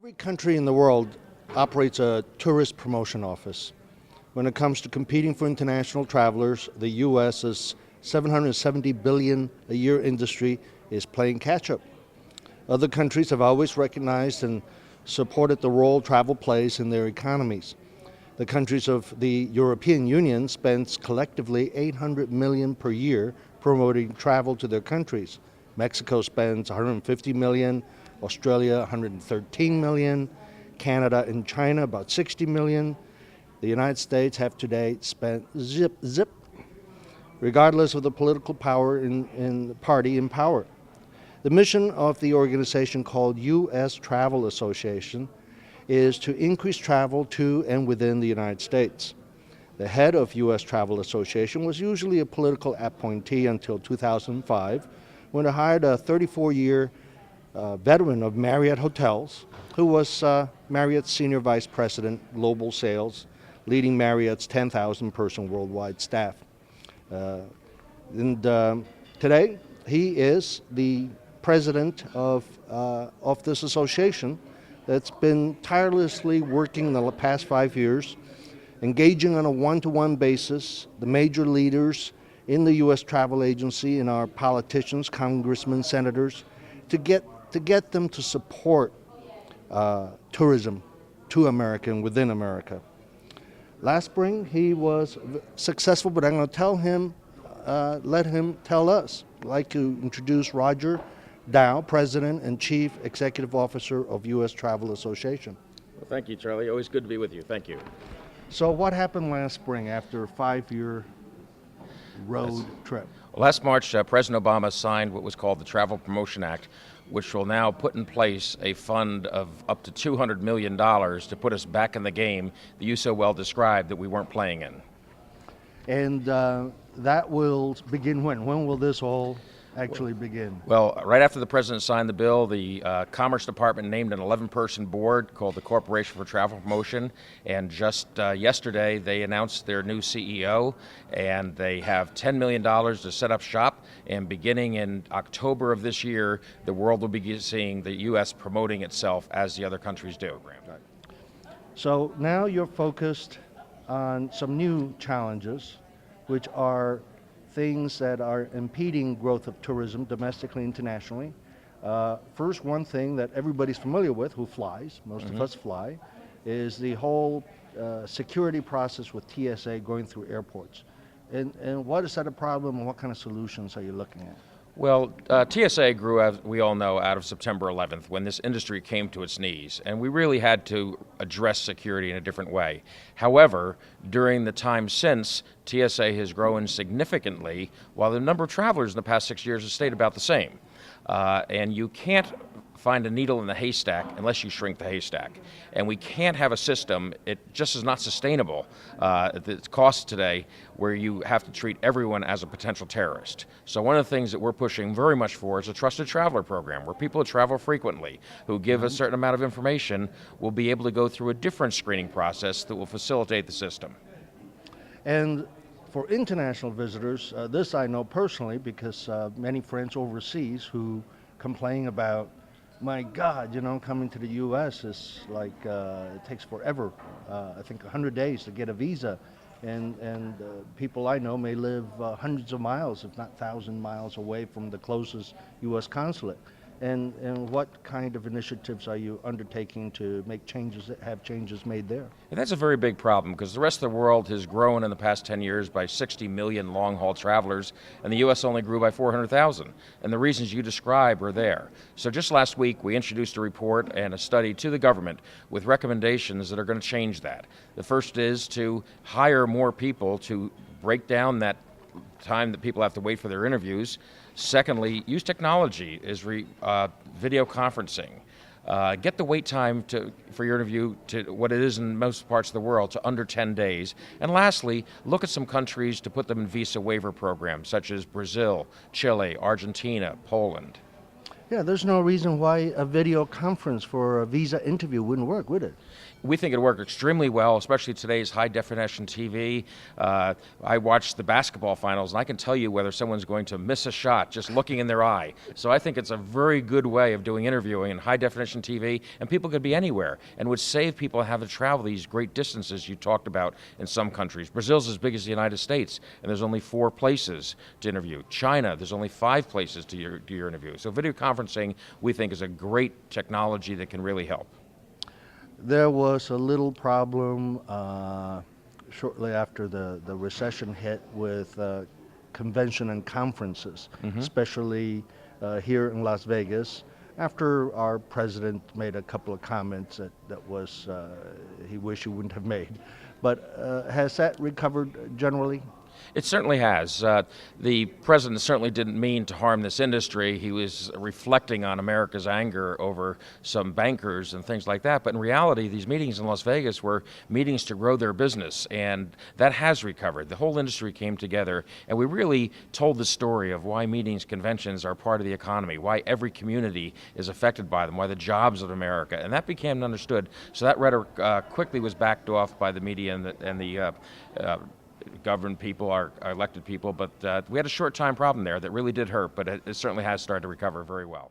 Every country in the world operates a tourist promotion office. When it comes to competing for international travelers, the U.S.'s $770 billion a year industry is playing catch-up. Other countries have always recognized and supported the role travel plays in their economies. The countries of the European Union spends collectively $800 million per year promoting travel to their countries. Mexico spends $150 million, Australia $113 million, Canada and China about $60 million. The United States have today spent zip, regardless of the political power in the party in power. The mission of the organization called U.S. Travel Association is to increase travel to and within the United States. The head of U.S. Travel Association was usually a political appointee until 2005, when it hired a 34-year veteran of Marriott Hotels, who was Marriott's Senior Vice President, Global Sales, leading Marriott's 10,000-person worldwide staff. Today, he is the president of this association that's been tirelessly working the past 5 years, engaging on a one-to-one basis the major leaders in the U.S. travel agency and our politicians, congressmen, senators, to get them to support tourism to America and within America. Last spring, he was successful, but I'm going to let him tell us. I'd like to introduce Roger Dow, President and Chief Executive Officer of U.S. Travel Association. Well, thank you, Charlie. Always good to be with you. Thank you. So what happened last spring after a 5-year road trip? Well, last March, President Obama signed what was called the Travel Promotion Act, which will now put in place a fund of up to $200 million to put us back in the game that you so well described that we weren't playing in. And that will begin when? When will this all actually begin? Well, right after the president signed the bill, the Commerce Department named an 11-person board called the Corporation for Travel Promotion, and just yesterday they announced their new CEO, and they have $10 million to set up shop, and beginning in October of this year, the world will be seeing the U.S. promoting itself as the other countries do. So now you're focused on some new challenges, which are things that are impeding growth of tourism domestically, internationally. First, one thing that everybody's familiar with who flies, most of us fly, is the whole security process with TSA going through airports. And what is that a problem, and what kind of solutions are you looking at? Well, TSA grew, as we all know, out of September 11th when this industry came to its knees, and we really had to address security in a different way. However, during the time since, TSA has grown significantly, while the number of travelers in the past 6 years has stayed about the same. And you can't find a needle in the haystack unless you shrink the haystack. And we can't have a system, it just is not sustainable at its cost today, where you have to treat everyone as a potential terrorist. So one of the things that we're pushing very much for is a trusted traveler program, where people who travel frequently, who give a certain amount of information, will be able to go through a different screening process that will facilitate the system. And for international visitors, this I know personally because many friends overseas who complain about, my God, coming to the U.S. is like, it takes forever. I think 100 days to get a visa. And people I know may live hundreds of miles, if not 1,000 miles away from the closest U.S. consulate. And what kind of initiatives are you undertaking to make changes, have changes made there? And that's a very big problem because the rest of the world has grown in the past 10 years by 60 million long-haul travelers, and the U.S. only grew by 400,000. And the reasons you describe are there. So just last week, we introduced a report and a study to the government with recommendations that are going to change that. The first is to hire more people to break down that time that people have to wait for their interviews. Secondly, use technology as video conferencing. Get the wait time for your interview to what it is in most parts of the world to under 10 days. And lastly, look at some countries to put them in visa waiver programs such as Brazil, Chile, Argentina, Poland. Yeah, there's no reason why a video conference for a visa interview wouldn't work, would it? We think it worked extremely well, especially today's high definition TV. I watched the basketball finals, and I can tell you whether someone's going to miss a shot just looking in their eye. So I think it's a very good way of doing interviewing in high definition TV, and people could be anywhere, and would save people having to travel these great distances you talked about in some countries. Brazil's as big as the United States, and there's only 4 places to interview. China, there's only 5 places to your interview. So video conferencing, we think, is a great technology that can really help. There was a little problem shortly after the recession hit with convention and conferences, especially here in Las Vegas, after our president made a couple of comments that was he wished he wouldn't have made. But has that recovered generally? It certainly has. The president certainly didn't mean to harm this industry. He was reflecting on America's anger over some bankers and things like that. But in reality, these meetings in Las Vegas were meetings to grow their business, and that has recovered. The whole industry came together, and we really told the story of why meetings, conventions are part of the economy, why every community is affected by them, why the jobs of America, and that became understood. So that rhetoric quickly was backed off by the media and the governed people, our elected people, but we had a short time problem there that really did hurt, but it certainly has started to recover very well.